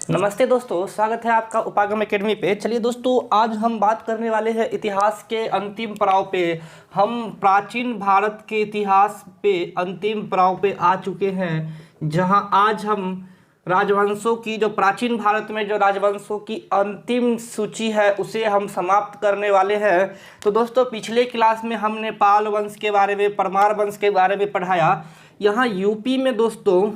नमस्ते दोस्तों, स्वागत है आपका उपागम एकेडमी पे। चलिए दोस्तों, आज हम बात करने वाले हैं इतिहास के अंतिम पड़ाव पे। हम प्राचीन भारत के इतिहास पे अंतिम पड़ाव पे आ चुके हैं, जहां आज हम राजवंशों की, जो प्राचीन भारत में जो राजवंशों की अंतिम सूची है उसे हम समाप्त करने वाले हैं। तो दोस्तों, पिछले क्लास में हमने पाल वंश के बारे में, परमार वंश के बारे में पढ़ाया। यहाँ यूपी में दोस्तों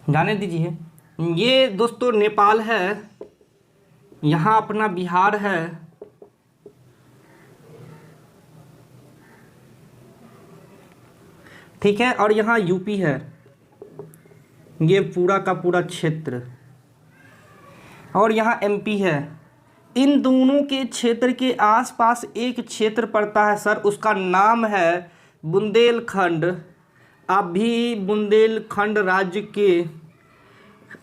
जाने दीजिए, ये दोस्तों नेपाल है, यहाँ अपना बिहार है, ठीक है, और यहाँ यूपी है, ये पूरा का पूरा क्षेत्र, और यहाँ एमपी है। इन दोनों के क्षेत्र के आसपास एक क्षेत्र पड़ता है सर, उसका नाम है बुंदेलखंड। अभी बुंदेलखंड राज्य के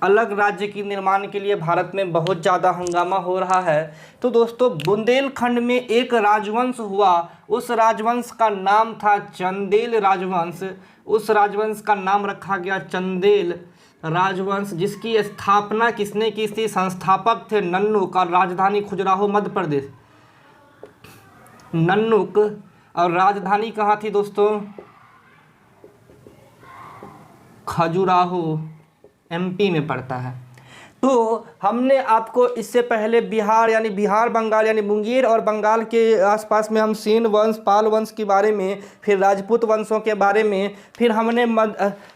अलग राज्य के निर्माण के लिए भारत में बहुत ज़्यादा हंगामा हो रहा है। तो दोस्तों, बुंदेलखंड में एक राजवंश हुआ, उस राजवंश का नाम था चंदेल राजवंश। उस राजवंश का नाम रखा गया चंदेल राजवंश, जिसकी स्थापना किसने की थी? संस्थापक थे नन्नुक, और राजधानी खजुराहो, मध्य प्रदेश। नन्नुक, और राजधानी कहाँ थी दोस्तों? खजुराहो, एमपी में पड़ता है। तो हमने आपको इससे पहले बिहार यानी बिहार बंगाल यानी मुंगेर और बंगाल के आसपास में हम सेन वंश, पाल वंश के बारे में, फिर राजपूत वंशों के बारे में, फिर हमने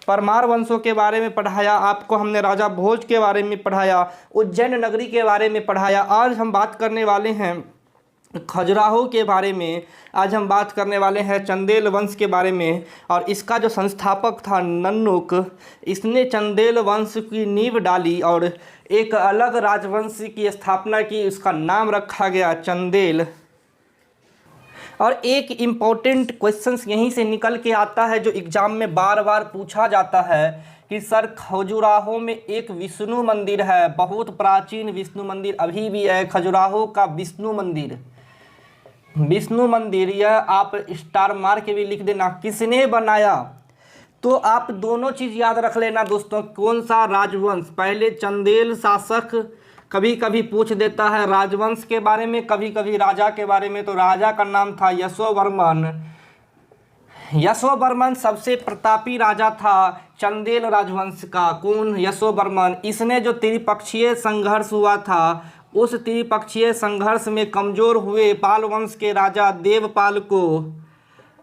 परमार वंशों के बारे में पढ़ाया। आपको हमने राजा भोज के बारे में पढ़ाया, उज्जैन नगरी के बारे में पढ़ाया। आज हम बात करने वाले हैं खजुराहो के बारे में। आज हम बात करने वाले हैं चंदेल वंश के बारे में, और इसका जो संस्थापक था नन्नुक, इसने चंदेल वंश की नींव डाली और एक अलग राजवंश की स्थापना की। उसका नाम रखा गया चंदेल। और एक इम्पोर्टेंट क्वेश्चंस यहीं से निकल के आता है, जो एग्ज़ाम में बार बार पूछा जाता है कि सर, खजुराहो में एक विष्णु मंदिर है, बहुत प्राचीन विष्णु मंदिर अभी भी है, खजुराहो का विष्णु मंदिर। विष्णु मंदिर, यह आप स्टार मार्क के भी लिख देना, किसने बनाया? तो आप दोनों चीज़ याद रख लेना दोस्तों, कौन सा राजवंश। पहले चंदेल शासक, कभी कभी पूछ देता है राजवंश के बारे में, कभी कभी राजा के बारे में। तो राजा का नाम था यशोवर्मन। यशोवर्मन सबसे प्रतापी राजा था चंदेल राजवंश का। कौन? यशोवर्मन। इसने जो त्रिपक्षीय संघर्ष हुआ था, उस त्रिपक्षीय संघर्ष में कमज़ोर हुए पाल वंश के राजा देवपाल को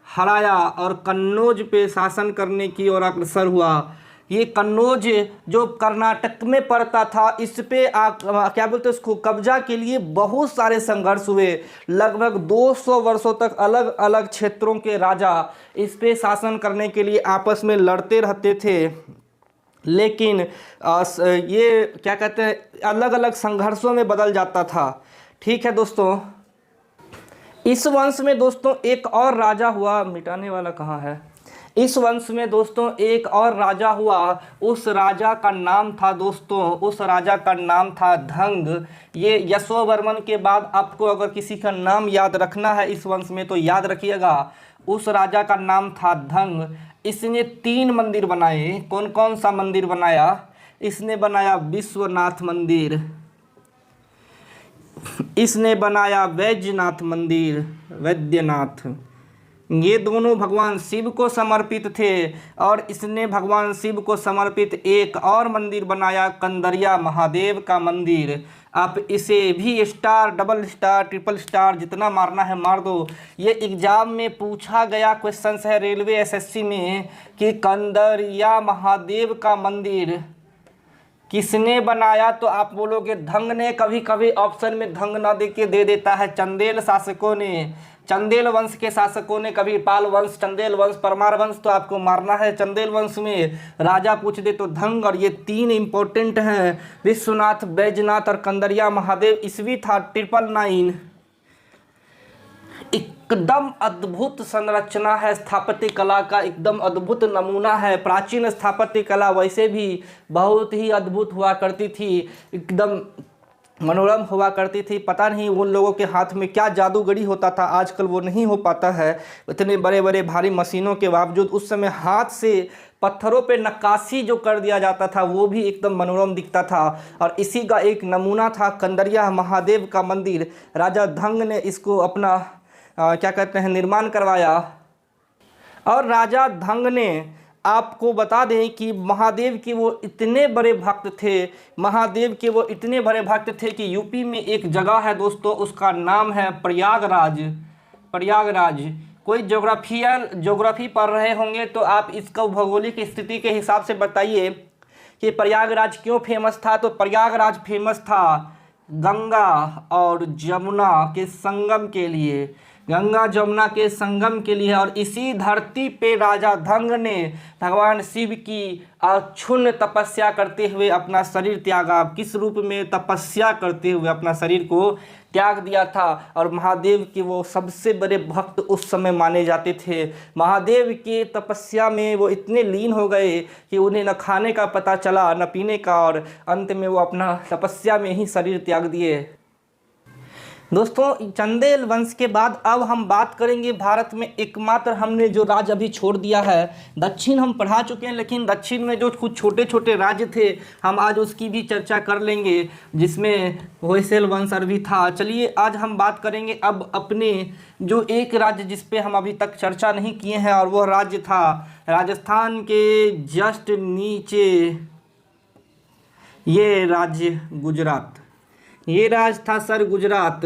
हराया और कन्नौज पे शासन करने की ओर अग्रसर हुआ। ये कन्नौज जो कर्नाटक में पड़ता था, इस पे क्या बोलते हैं उसको, कब्जा के लिए बहुत सारे संघर्ष हुए। लगभग 200 वर्षों तक अलग अलग क्षेत्रों के राजा इस पे शासन करने के लिए आपस में लड़ते रहते थे। लेकिन ये क्या कहते हैं, अलग अलग संघर्षों में बदल जाता था। ठीक है दोस्तों, इस वंश में दोस्तों एक और राजा हुआ, मिटाने वाला कहाँ है? इस वंश में दोस्तों एक और राजा हुआ, उस राजा का नाम था दोस्तों, उस राजा का नाम था धंग। ये यशोवर्मन के बाद आपको अगर किसी का नाम याद रखना है इस वंश में, तो याद रखिएगा, उस राजा का नाम था धंग। इसने 3 मंदिर बनाए। कौन कौन सा मंदिर बनाया? इसने बनाया विश्वनाथ मंदिर, इसने बनाया वैद्यनाथ मंदिर, वैद्यनाथ। ये दोनों भगवान शिव को समर्पित थे। और इसने भगवान शिव को समर्पित एक और मंदिर बनाया, कंदरिया महादेव का मंदिर। आप इसे भी star, double star, triple star जितना मारना है मार दो। ये एग्जाम में पूछा गया क्वेश्चन है रेलवे एसएससी में कि कंदरिया महादेव का मंदिर किसने बनाया? तो आप बोलोगे धंग ने। कभी कभी ऑप्शन में धंग ना दे के दे देता है चंदेल शासकों ने, चंदेल वंश के शासकों ने। कभी पाल वंश, चंदेल वंश, परमार वंश, तो आपको मारना है चंदेल वंश में। राजा पूछ दे तो धंग। और ये 3 इंपॉर्टेंट हैं, विश्वनाथ, बैजनाथ और कंदरिया महादेव। ईस्वी था 999। एकदम अद्भुत संरचना है, स्थापत्य कला का एकदम अद्भुत नमूना है। प्राचीन स्थापत्य कला वैसे भी बहुत ही अद्भुत हुआ करती थी, एकदम मनोरम हुआ करती थी। पता नहीं उन लोगों के हाथ में क्या जादूगरी होता था, आजकल वो नहीं हो पाता है। इतने बड़े बड़े भारी मशीनों के बावजूद उस समय हाथ से पत्थरों पे नक्काशी जो कर दिया जाता था वो भी एकदम मनोरम दिखता था। और इसी का एक नमूना था कंदरिया महादेव का मंदिर। राजा धंग ने इसको अपना क्या कहते हैं निर्माण करवाया। और राजा धंग ने, आपको बता दें कि महादेव के वो इतने बड़े भक्त थे, महादेव के वो इतने बड़े भक्त थे कि यूपी में एक जगह है दोस्तों, उसका नाम है प्रयागराज। प्रयागराज, कोई ज्योग्राफी पढ़ रहे होंगे तो आप इसका भौगोलिक स्थिति के हिसाब से बताइए कि प्रयागराज क्यों फेमस था। तो प्रयागराज फेमस था गंगा और जमुना के संगम के लिए, गंगा जमुना के संगम के लिए। और इसी धरती पे राजा धंग ने भगवान शिव की अक्षुण्ण तपस्या करते हुए अपना शरीर त्यागा। किस रूप में? तपस्या करते हुए अपना शरीर को त्याग दिया था। और महादेव के वो सबसे बड़े भक्त उस समय माने जाते थे। महादेव के तपस्या में वो इतने लीन हो गए कि उन्हें न खाने का पता चला न पीने का, और अंत में वो अपना तपस्या में ही शरीर त्याग दिए। दोस्तों, चंदेल वंश के बाद अब हम बात करेंगे भारत में एकमात्र हमने जो राज्य अभी छोड़ दिया है। दक्षिण हम पढ़ा चुके हैं, लेकिन दक्षिण में जो कुछ छोटे छोटे राज्य थे हम आज उसकी भी चर्चा कर लेंगे, जिसमें होयसल वंश भी था। चलिए आज हम बात करेंगे अब अपने जो एक राज्य जिस पे हम अभी तक चर्चा नहीं किए हैं, और वह राज्य था राजस्थान के जस्ट नीचे ये राज्य गुजरात। ये राज था सर गुजरात।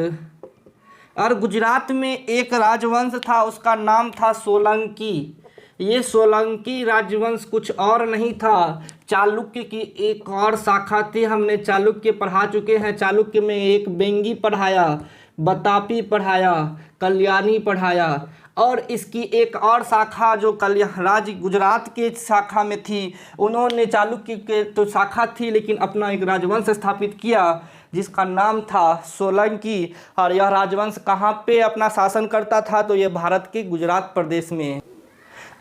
और गुजरात में एक राजवंश था, उसका नाम था सोलंकी। ये सोलंकी राजवंश कुछ और नहीं था, चालुक्य की एक और शाखा थी। हमने चालुक्य पढ़ा चुके हैं। चालुक्य में एक बेंगी पढ़ाया, बतापी पढ़ाया, कल्याणी पढ़ाया, और इसकी एक और शाखा जो राज्य गुजरात के शाखा में थी, उन्होंने चालुक्य के तो शाखा थी लेकिन अपना एक राजवंश स्थापित किया जिसका नाम था सोलंकी। और यह राजवंश कहाँ पे अपना शासन करता था? तो यह भारत के गुजरात प्रदेश में।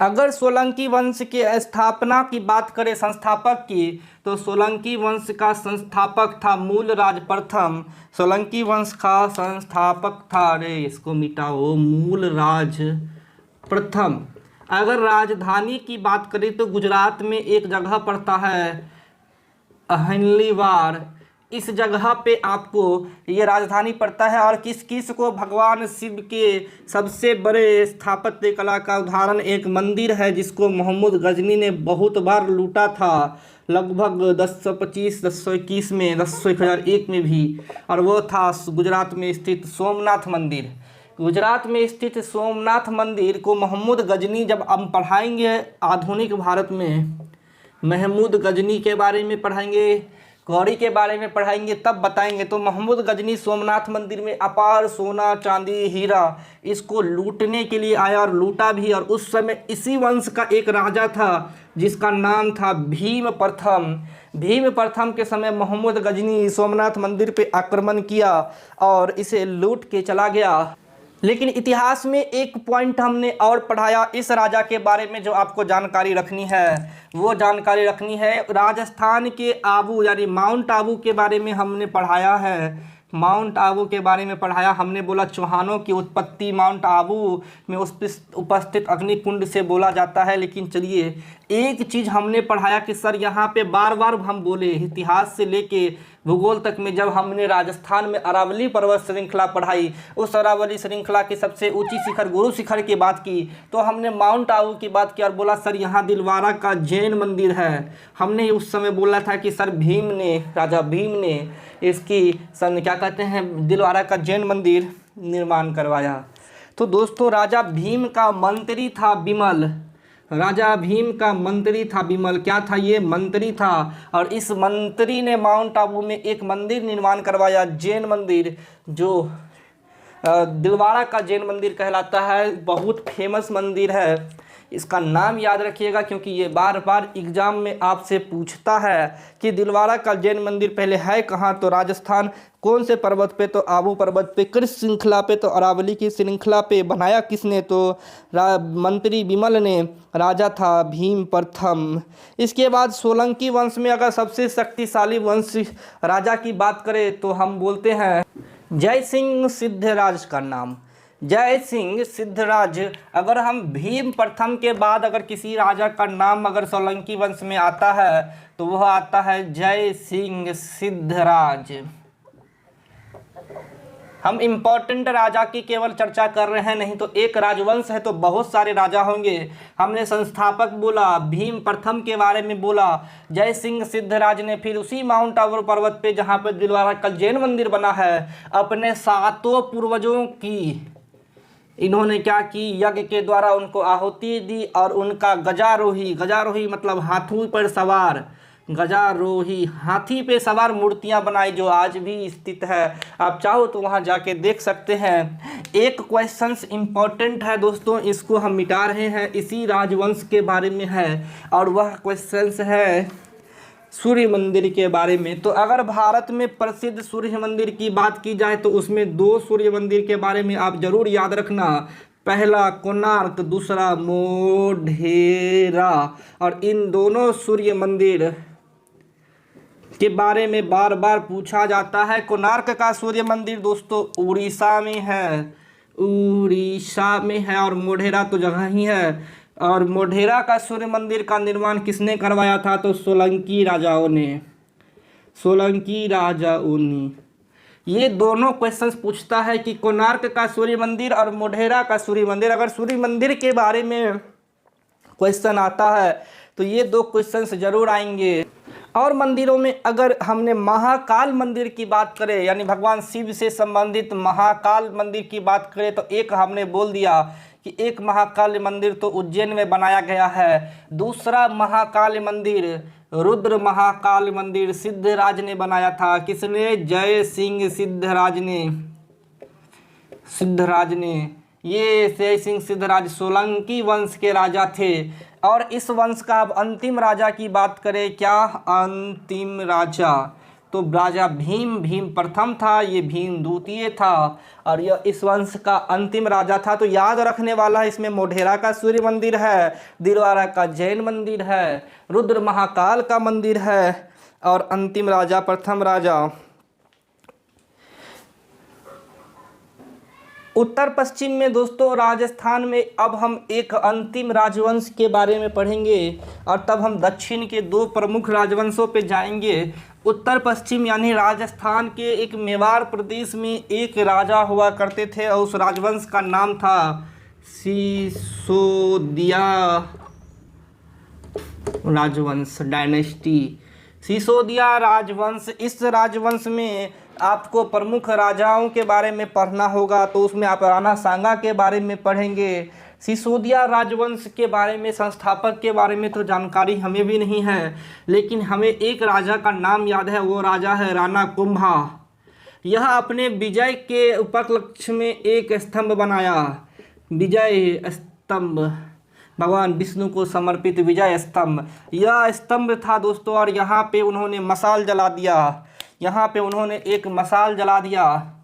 अगर सोलंकी वंश के स्थापना की बात करें, संस्थापक की, तो सोलंकी वंश का संस्थापक था मूलराज प्रथम। सोलंकी वंश का संस्थापक था, अरे इसको मिटाओ, मूलराज प्रथम। अगर राजधानी की बात करें तो गुजरात में एक जगह पड़ता है अहिल्यावाड़। इस जगह पे आपको ये राजधानी पड़ता है। और किस किस को भगवान शिव के सबसे बड़े स्थापत्य कला का उदाहरण एक मंदिर है जिसको मोहम्मद गजनी ने बहुत बार लूटा था, लगभग 1025, 1021 में, 1001 में भी, और वो था गुजरात में स्थित सोमनाथ मंदिर। गुजरात में स्थित सोमनाथ मंदिर को मोहम्मद गजनी, जब हम पढ़ाएंगे आधुनिक भारत में, महमूद गजनी के बारे में पढ़ाएंगे, गौरी के बारे में पढ़ाएंगे, तब बताएंगे। तो मोहम्मद गजनी सोमनाथ मंदिर में अपार सोना चांदी हीरा इसको लूटने के लिए आया और लूटा भी। और उस समय इसी वंश का एक राजा था जिसका नाम था भीम प्रथम। भीम प्रथम के समय मोहम्मद गजनी सोमनाथ मंदिर पे आक्रमण किया और इसे लूट के चला गया। लेकिन इतिहास में एक पॉइंट हमने और पढ़ाया इस राजा के बारे में जो आपको जानकारी रखनी है, वो जानकारी रखनी है राजस्थान के आबू यानी माउंट आबू के बारे में हमने पढ़ाया है। माउंट आबू के बारे में पढ़ाया हमने, बोला चौहानों की उत्पत्ति माउंट आबू में उपस्थित अग्निकुंड से बोला जाता है। लेकिन चलिए एक चीज़ हमने पढ़ाया कि सर यहाँ पे बार बार हम बोले, इतिहास से लेके भूगोल तक में जब हमने राजस्थान में अरावली पर्वत श्रृंखला पढ़ाई, उस अरावली श्रृंखला की सबसे ऊंची शिखर गुरु शिखर की बात की, तो हमने माउंट आबू की बात की और बोला सर यहाँ दिलवारा का जैन मंदिर है। हमने उस समय बोला था कि सर भीम ने, राजा भीम ने इसकी क्या कहते हैं दिलवारा का जैन मंदिर निर्माण करवाया। तो दोस्तों राजा भीम का मंत्री था विमल। राजा भीम का मंत्री था विमल। क्या था ये? मंत्री था। और इस मंत्री ने माउंट आबू में एक मंदिर निर्माण करवाया, जैन मंदिर, जो दिलवारा का जैन मंदिर कहलाता है। बहुत फेमस मंदिर है इसका नाम याद रखिएगा क्योंकि ये बार बार एग्जाम में आपसे पूछता है कि दिलवारा का जैन मंदिर पहले है कहाँ, तो राजस्थान। कौन से पर्वत पे, तो आबू पर्वत पे। किस श्रृंखला पे, तो अरावली की श्रृंखला पे। बनाया किसने, तो मंत्री विमल ने। राजा था भीम प्रथम। इसके बाद सोलंकी वंश में अगर सबसे शक्तिशाली वंश राजा की बात करें तो हम बोलते हैं जय सिंह सिद्धराज का नाम। जय सिंह सिद्धराज। अगर हम भीम प्रथम के बाद अगर किसी राजा का नाम अगर सोलंकी वंश में आता है तो वह आता है जय सिंह सिद्धराज। हम इम्पोर्टेंट राजा की केवल चर्चा कर रहे हैं, नहीं तो एक राजवंश है तो बहुत सारे राजा होंगे। हमने संस्थापक बोला, भीम प्रथम के बारे में बोला, जय सिंह सिद्धराज ने फिर उसी माउंट आबू पर्वत पे जहाँ पे दिलवारा का जैन मंदिर बना है अपने 7 पूर्वजों की इन्होंने क्या की, यज्ञ के द्वारा उनको आहुति दी और उनका गजारोही, गजारोही मतलब हाथों पर सवार, गजारोही हाथी पे सवार मूर्तियां बनाई जो आज भी स्थित है। आप चाहो तो वहां जाके देख सकते हैं। एक क्वेश्चंस इंपॉर्टेंट है दोस्तों, इसको हम मिटा रहे हैं, इसी राजवंश के बारे में है और वह क्वेश्चंस है सूर्य मंदिर के बारे में। तो अगर भारत में प्रसिद्ध सूर्य मंदिर की बात की जाए तो उसमें 2 सूर्य मंदिर के बारे में आप जरूर याद रखना। पहला कोणार्क, दूसरा मोढेरा। और इन दोनों सूर्य मंदिर के बारे में बार बार पूछा जाता है। कोणार्क का सूर्य मंदिर दोस्तों उड़ीसा में है, उड़ीसा में है। और मोढेरा तो जगह ही है। और मोढेरा का सूर्य मंदिर का निर्माण किसने करवाया था, तो सोलंकी राजाओं ने, सोलंकी राजाओं ने। ये दोनों क्वेश्चंस पूछता है कि कोणार्क का सूर्य मंदिर और मोढेरा का सूर्य मंदिर। अगर सूर्य मंदिर के बारे में क्वेश्चन आता है तो ये 2 क्वेश्चंस जरूर आएंगे। और मंदिरों में अगर हमने महाकाल मंदिर की बात करें, यानी भगवान शिव से संबंधित महाकाल मंदिर की बात करें, तो एक हमने बोल दिया कि एक महाकाल मंदिर तो उज्जैन में बनाया गया है। दूसरा महाकाल मंदिर, रुद्र महाकाल मंदिर, सिद्धराज ने बनाया था। किसने, जय सिंह सिद्धराज ने, सिद्धराज ने। ये जय सिंह सिद्धराज सोलंकी वंश के राजा थे। और इस वंश का अब अंतिम राजा की बात करें, क्या अंतिम राजा, तो राजा भीम प्रथम था, ये भीम द्वितीय था और यह इस वंश का अंतिम राजा था। तो याद रखने वाला इसमें मोढेरा का सूर्य मंदिर है, दिलवारा का जैन मंदिर है, रुद्र महाकाल का मंदिर है और अंतिम राजा, प्रथम राजा। उत्तर पश्चिम में दोस्तों राजस्थान में अब हम एक अंतिम राजवंश के बारे में पढ़ेंगे और तब हम दक्षिण के 2 प्रमुख राजवंशों पे जाएंगे। उत्तर पश्चिम यानी राजस्थान के एक मेवाड़ प्रदेश में एक राजा हुआ करते थे और उस राजवंश का नाम था सिसोदिया राजवंश, डायनेस्टी, सिसोदिया राजवंश। इस राजवंश में आपको प्रमुख राजाओं के बारे में पढ़ना होगा, तो उसमें आप राणा सांगा के बारे में पढ़ेंगे। सिसोदिया राजवंश के बारे में, संस्थापक के बारे में तो जानकारी हमें भी नहीं है, लेकिन हमें एक राजा का नाम याद है, वो राजा है राणा कुंभा। यह अपने विजय के उपलक्ष्य में एक स्तंभ बनाया, विजय स्तंभ, भगवान विष्णु को समर्पित विजय स्तंभ। यह स्तंभ था दोस्तों और यहाँ पे उन्होंने मशाल जला दिया, यहाँ पे उन्होंने एक मशाल जला दिया।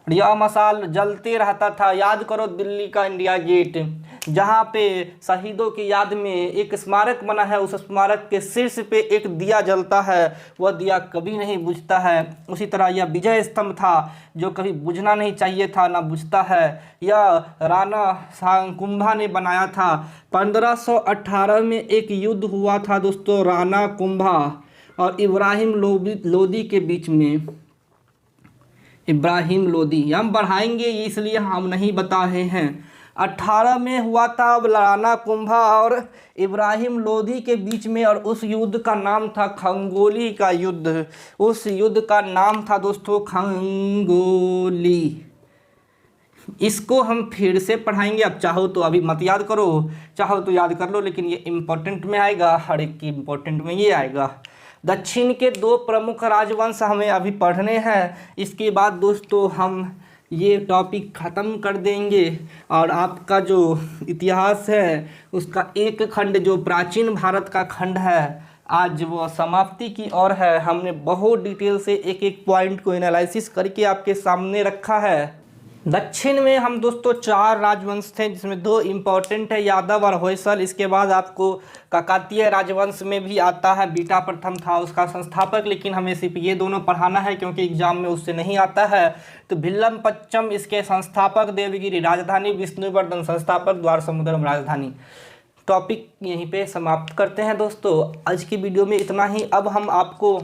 यह मशाल जलते रहता था। याद करो दिल्ली का इंडिया गेट, जहाँ पे शहीदों की याद में एक स्मारक बना है, उस स्मारक के शीर्ष पे एक दिया जलता है, वह दिया कभी नहीं बुझता है। उसी तरह यह विजय स्तंभ था जो कभी बुझना नहीं चाहिए था, ना बुझता है। यह राणा कुंभा ने बनाया था। 1518 में एक युद्ध हुआ था दोस्तों राणा कुंभा और इब्राहिम लोदी के बीच में। इब्राहिम लोदी हम बढ़ाएंगे इसलिए हम नहीं बता रहे हैं। 18 में हुआ था अब राणा कुंभा और इब्राहिम लोदी के बीच में, और उस युद्ध का नाम था खंगोली का युद्ध। उस युद्ध का नाम था दोस्तों खंगोली। इसको हम फिर से पढ़ाएंगे। अब चाहो तो अभी मत याद करो, चाहो तो याद कर लो, लेकिन ये इम्पोर्टेंट में आएगा, हर एक की इम्पोर्टेंट में ये आएगा। दक्षिण के 2 प्रमुख राजवंश हमें अभी पढ़ने हैं। इसके बाद दोस्तों हम ये टॉपिक ख़त्म कर देंगे और आपका जो इतिहास है उसका एक खंड जो प्राचीन भारत का खंड है आज वो समाप्ति की ओर है। हमने बहुत डिटेल से एक एक पॉइंट को एनालिसिस करके आपके सामने रखा है। दक्षिण में हम दोस्तों 4 राजवंश थे जिसमें 2 इम्पोर्टेंट है, यादव और होयसल। इसके बाद आपको काकतीय राजवंश में भी आता है, बीटा प्रथम था उसका संस्थापक, लेकिन हमें सिर्फ ये दोनों पढ़ाना है क्योंकि एग्जाम में उससे नहीं आता है। तो भिल्लम पच्चम इसके संस्थापक, देवगिरी राजधानी, विष्णुवर्धन संस्थापक, द्वार समुद्रम राजधानी। टॉपिक यहीं पे समाप्त करते हैं दोस्तों। आज की वीडियो में इतना ही। अब हम आपको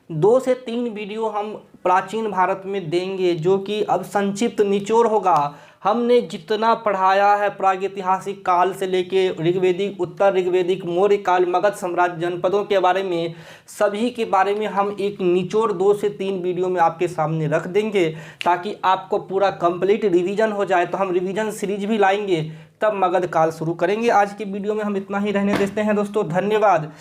2 से 3 वीडियो हम प्राचीन भारत में देंगे जो कि अब संक्षिप्त निचोड़ होगा। हमने जितना पढ़ाया है प्रागैतिहासिक काल से लेके ऋग्वेदिक, उत्तर ऋग्वेदिक, मौर्य काल, मगध साम्राज्य, जनपदों के बारे में, सभी के बारे में हम एक निचोड़ 2 से 3 वीडियो में आपके सामने रख देंगे ताकि आपको पूरा कंप्लीट रिवीजन हो जाए। तो हम रिवीजन सीरीज भी लाएंगे, तब मगध काल शुरू करेंगे। आज की वीडियो में हम इतना ही रहने देते हैं दोस्तों। धन्यवाद।